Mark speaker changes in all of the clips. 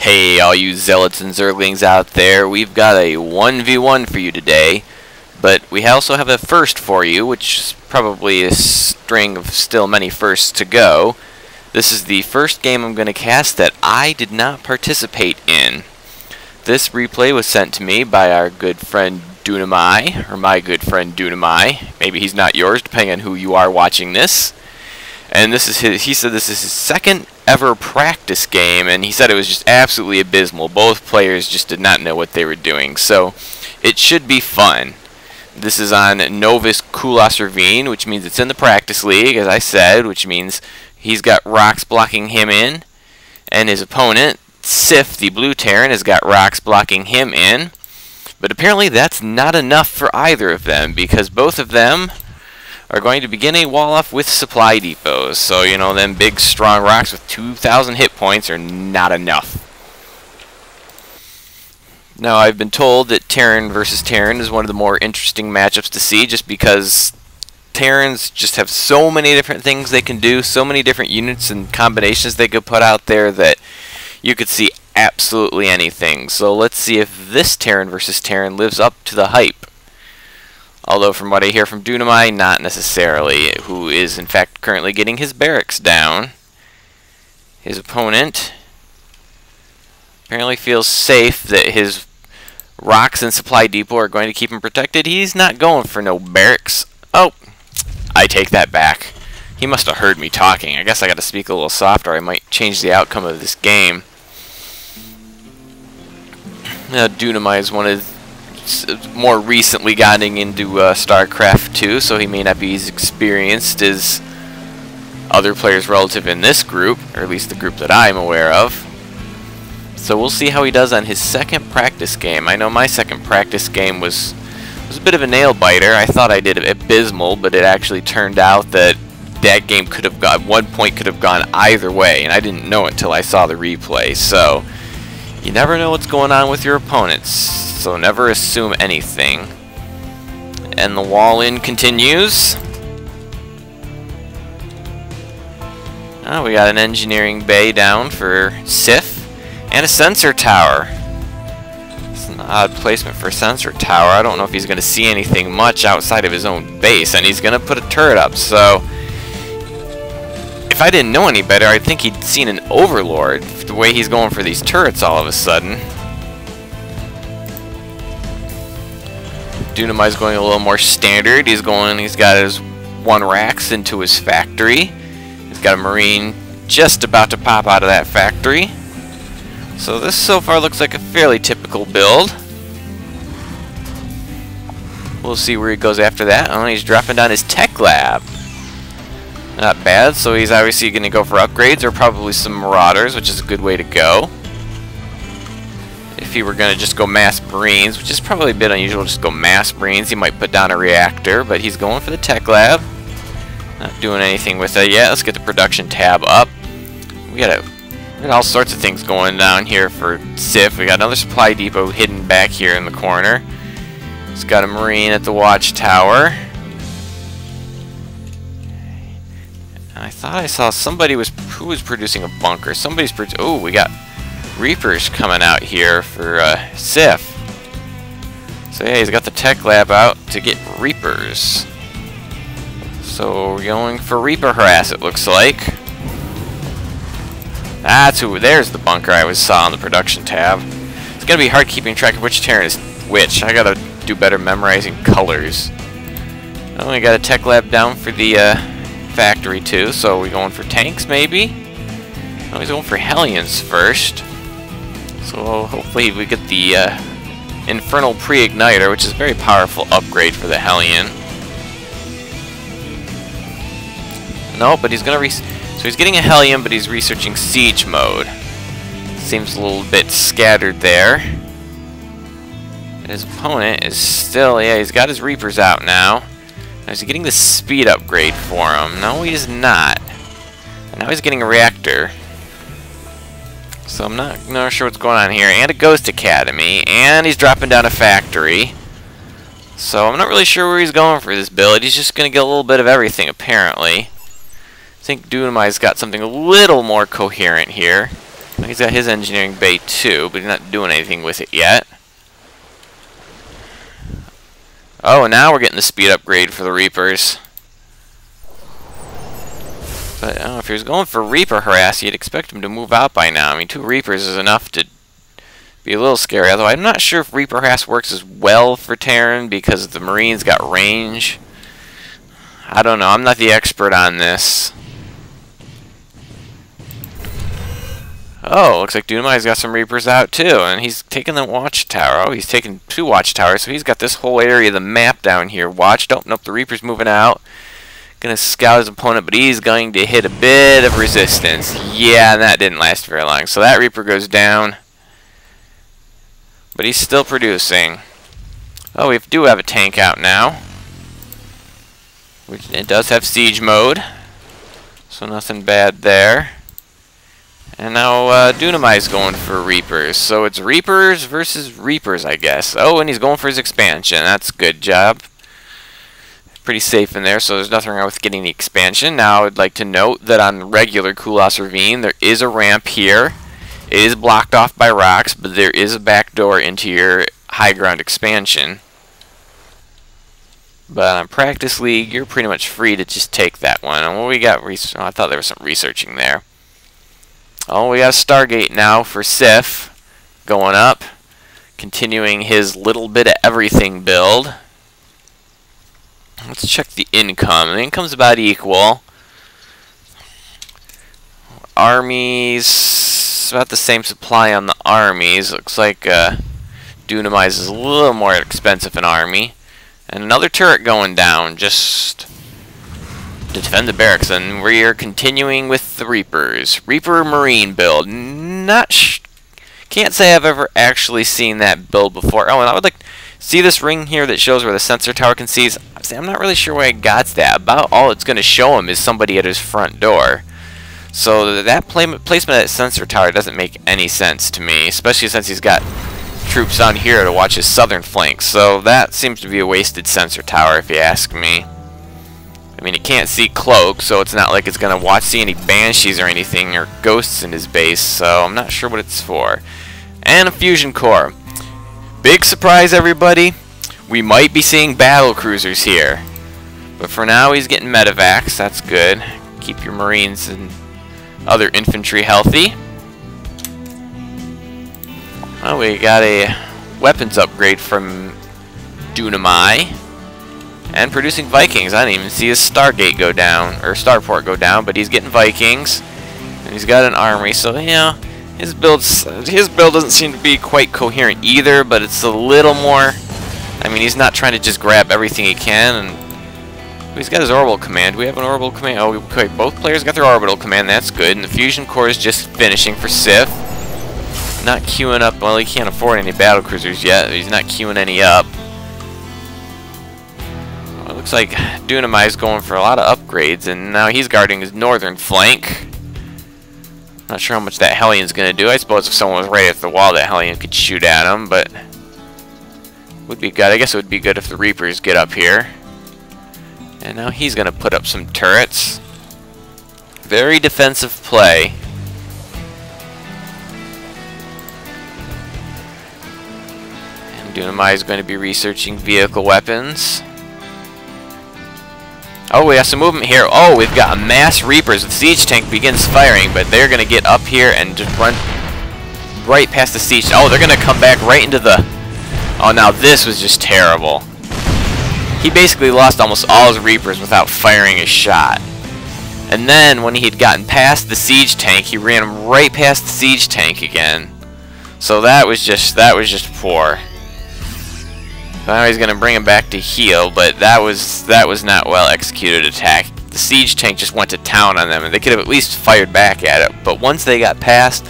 Speaker 1: Hey, all you zealots and zerglings out there, we've got a 1v1 for you today, but we also have a first for you, which is probably a string of still many firsts to go. This is the first game I'm going to cast that I did not participate in. This replay was sent to me by our good friend Dunamai, or my good friend Dunamai. Maybe he's not yours, depending on who you are watching this. And this is he said this is his second ever practice game, and he said it was just absolutely abysmal. Both players just did not know what they were doing, so it should be fun. This is on Novice Kulas Ravine, which means it's in the practice league, as I said, which means he's got rocks blocking him in, and his opponent, Syph, the blue Terran, has got rocks blocking him in. But apparently that's not enough for either of them, because both of them are going to begin a wall-off with supply depots. So, you know, them big, strong rocks with 2,000 hit points are not enough. Now, I've been told that Terran versus Terran is one of the more interesting matchups to see, just because Terrans just have so many different things they can do, so many different units and combinations they could put out there that you could see absolutely anything. So let's see if this Terran versus Terran lives up to the hype. Although from what I hear from Dunamai, not necessarily, who is in fact currently getting his barracks down. His opponent apparently feels safe that his rocks and supply depot are going to keep him protected. He's not going for no barracks. Oh, I take that back. He must have heard me talking. I guess I got to speak a little softer. I might change the outcome of this game. Dunamai is one of more recently gotten into StarCraft 2, so he may not be as experienced as other players relative in this group, or at least the group that I'm aware of. So we'll see how he does on his second practice game. I know my second practice game was a bit of a nail-biter. I thought I did abysmal, but it actually turned out that that game could have at one point could have gone either way, and I didn't know it until I saw the replay. So you never know what's going on with your opponents, so never assume anything. And the wall-in continues. Oh, we got an engineering bay down for Syph, and a sensor tower. It's an odd placement for a sensor tower. I don't know if he's going to see anything much outside of his own base, and he's going to put a turret up, so if I didn't know any better, I'd think he'd seen an overlord, the way he's going for these turrets all of a sudden. Dunamai's going a little more standard. He's got his one racks into his factory. He's got a marine just about to pop out of that factory. So this so far looks like a fairly typical build. We'll see where he goes after that. Oh, he's dropping down his tech lab. Not bad, so he's obviously going to go for upgrades or probably some marauders, which is a good way to go. If he were going to just go mass marines, which is probably a bit unusual, just go mass marines, he might put down a reactor, but he's going for the tech lab. Not doing anything with it yet. Let's get the production tab up. We got all sorts of things going down here for Syph. We got another supply depot hidden back here in the corner. He's got a marine at the watchtower. I thought I saw somebody who was producing a bunker. Somebody's oh, we got Reapers coming out here for Syph. So yeah, he's got the tech lab out to get Reapers. So we're going for Reaper harass, it looks like. There's the bunker I saw on the production tab. It's gonna be hard keeping track of which Terran is which. I gotta do better memorizing colors. Oh, we got a tech lab down for the factory too, so we're going for tanks maybe? Oh, he's going for Hellions first. So hopefully we get the Infernal Pre-Igniter, which is a very powerful upgrade for the Hellion. No, but he's gonna so he's getting a Hellion, but he's researching siege mode. Seems a little bit scattered there. His opponent is still, yeah, he's got his Reapers out now. Now is he getting the speed upgrade for him? No, he is not. And now he's getting a reactor. So I'm not sure what's going on here. And a Ghost Academy. And he's dropping down a factory. So I'm not really sure where he's going for this build. He's just going to get a little bit of everything, apparently. I think Dunamai's got something a little more coherent here. He's got his engineering bay too, but he's not doing anything with it yet. Oh, now we're getting the speed upgrade for the Reapers. But I don't know, if he was going for Reaper harass, you'd expect him to move out by now. I mean, 2 Reapers is enough to be a little scary. Although I'm not sure if Reaper harass works as well for Terran because the Marines got range. I don't know. I'm not the expert on this. Oh, looks like Dunamai's got some Reapers out too, and he's taking the watchtower. Oh, he's taking 2 watchtowers, so he's got this whole area of the map down here watched. Oh, nope, the Reaper's moving out. Gonna scout his opponent, but he's going to hit a bit of resistance. Yeah, and that didn't last very long. So that Reaper goes down, but he's still producing. Oh, we do have a tank out now. It does have siege mode, so nothing bad there. And now Dunamai's going for Reapers. So it's Reapers versus Reapers, I guess. Oh, and he's going for his expansion. That's a good job. Pretty safe in there, so there's nothing wrong with getting the expansion. Now I'd like to note that on regular Kulas Ravine, there is a ramp here. It is blocked off by rocks, but there is a back door into your high ground expansion. But on Practice League, you're pretty much free to just take that one. And what we got? Oh, I thought there was some researching there. Oh, we got a Stargate now for Syph going up, continuing his little bit of everything build. Let's check the income. The income's about equal. Armies, about the same supply on the armies. Looks like Dunamai's is a little more expensive an army. And another turret going down, just to defend the barracks. And we're continuing with the Reapers. Reaper Marine build. Can't say I've ever actually seen that build before. Oh, and I would like see this ring here that shows where the sensor tower can see. I'm not really sure why it got that. About all it's going to show him is somebody at his front door. So that placement of that sensor tower doesn't make any sense to me, especially since he's got troops on here to watch his southern flank. So that seems to be a wasted sensor tower, if you ask me. I mean, it can't see cloak, so it's not like it's going to see any banshees or anything or ghosts in his base. So I'm not sure what it's for. And a fusion core. Big surprise, everybody. We might be seeing battle cruisers here. But for now, he's getting medevacs. That's good. Keep your Marines and other infantry healthy. Well, we got a weapons upgrade from Dunamai. And producing Vikings. I didn't even see his Stargate go down, or Starport go down, but he's getting Vikings. And he's got an army, so, you know, his build doesn't seem to be quite coherent either, but it's a little more. I mean, he's not trying to just grab everything he can, and he's got his orbital command. We have an orbital command. Oh, okay, both players got their orbital command. That's good. And the fusion core is just finishing for Syph. Not queuing up. Well, he can't afford any battle cruisers yet. He's not queuing any up. Well, it looks like Dunamai's going for a lot of upgrades, and now he's guarding his northern flank. Not sure how much that Hellion's going to do. I suppose if someone was right at the wall, that Hellion could shoot at him, but would be good. I guess it would be good if the Reapers get up here. And now he's going to put up some turrets. Very defensive play. And Dunamai is going to be researching vehicle weapons. Oh, we have some movement here. Oh, we've got a mass Reapers. The siege tank begins firing, but they're going to get up here and just run right past the siege. Oh, they're going to come back right into the... Oh, now this was just terrible. He basically lost almost all his Reapers without firing a shot. And then, when he had gotten past the siege tank, he ran right past the siege tank again. So that was just poor. Now he's going to bring him back to heal, but that was not well executed attack. The siege tank just went to town on them, and they could have at least fired back at it. But once they got past,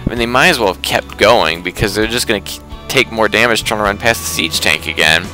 Speaker 1: I mean, they might as well have kept going, because they're just going to take more damage trying to run past the siege tank again.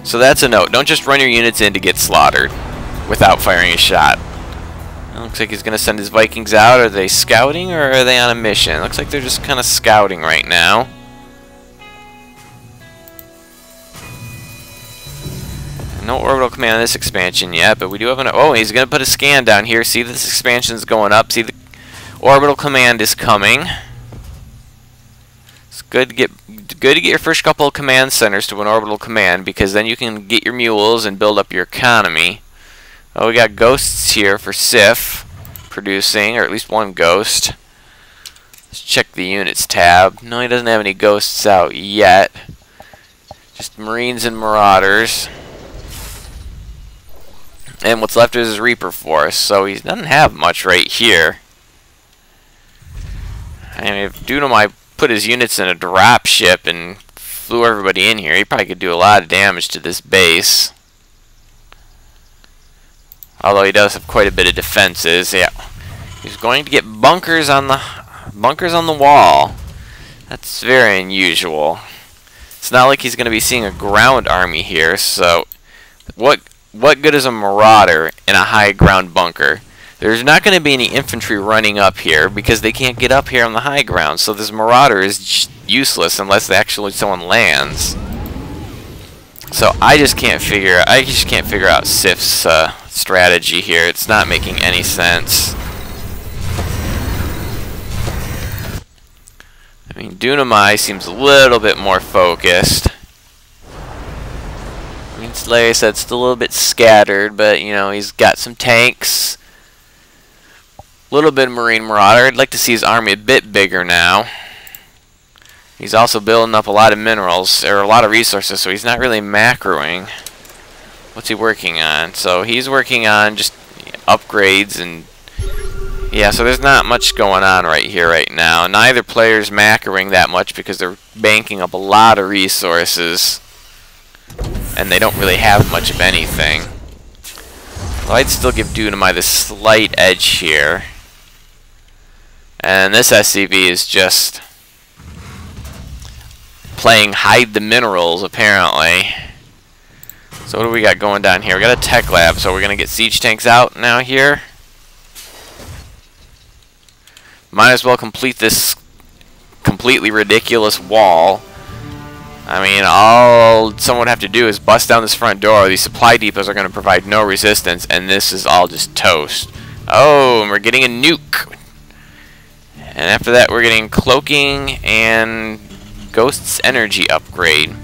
Speaker 1: So that's a note. Don't just run your units in to get slaughtered without firing a shot. It looks like he's going to send his Vikings out. Are they scouting, or are they on a mission? It looks like they're just kind of scouting right now. No orbital command on this expansion yet, but we do have an... Oh, he's going to put a scan down here. See, this expansion's going up. See, Orbital command is coming. It's good to get your first couple of command centers to an orbital command, because then you can get your mules and build up your economy. Oh, we got ghosts here for Syph producing, or at least one ghost. Let's check the units tab. No, he doesn't have any ghosts out yet. Just Marines and Marauders. And what's left is his Reaper Force, so he doesn't have much right here. I mean, if Dunamai put his units in a drop ship and flew everybody in here, he probably could do a lot of damage to this base. Although he does have quite a bit of defenses. Yeah, he's going to get bunkers on the wall. That's very unusual. It's not like he's going to be seeing a ground army here. So, what good is a Marauder in a high ground bunker? There's not going to be any infantry running up here because they can't get up here on the high ground. So this Marauder is useless unless actually someone lands. So I just can't figure out Syph's strategy here. It's not making any sense. I mean, Dunamai seems a little bit more focused. I mean, like I said, still a little bit scattered, but you know, he's got some tanks. A little bit of Marine Marauder. I'd like to see his army a bit bigger now. He's also building up a lot of minerals, or a lot of resources, so he's not really macroing. What's he working on? So he's working on just upgrades and... yeah, so there's not much going on right here right now. Neither player's macroing that much because they're banking up a lot of resources. And they don't really have much of anything. Well, I'd still give Dunamai the slight edge here. And this SCV is just playing hide the minerals, apparently. So what do we got going down here? We got a tech lab, so we're going to get siege tanks out now here. Might as well complete this completely ridiculous wall. I mean, all someone would have to do is bust down this front door. These supply depots are going to provide no resistance, and this is all just toast. Oh, and we're getting a nuke. And after that, we're getting cloaking and Ghost's energy upgrade.